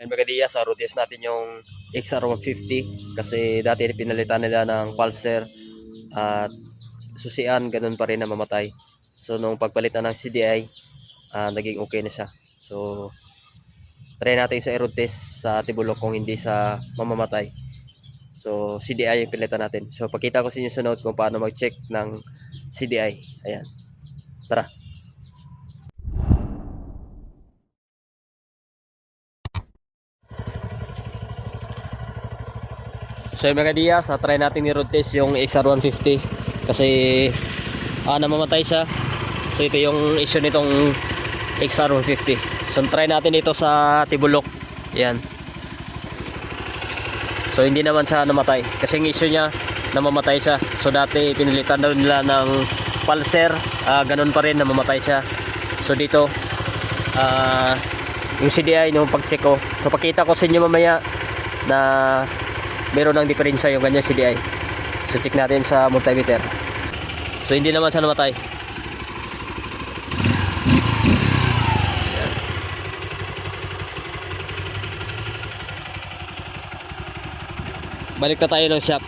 Ay magadiya sa road test natin yung XR150 kasi dati pinalitan nila ng pulser at susian, ganun pa rin na mamatay. So nung pagpalitan ng CDI, naging okay na siya. So try natin sa road test sa Tibulok kung hindi sa mamamatay. So CDI yung pilitan natin. So pakita ko sa inyo sa note kung paano mag-check ng CDI. Ayan. Tara. So yung mga diya, try natin i-road test yung XR150 kasi namamatay siya. So ito yung issue nitong XR150. So try natin ito sa Tibulok. Yan. So hindi naman siya namatay kasi yung issue niya namamatay siya. So dati pinilitan daw nila ng pulser, ganun pa rin, namamatay siya. So dito yung CDI nung pag-check ko. So pakita ko sa inyo mamaya na meron ng diferensya yung kanyang CDI. So check natin sa multimeter. So hindi naman siya namatay. Ayan. Balik na tayo ng shop.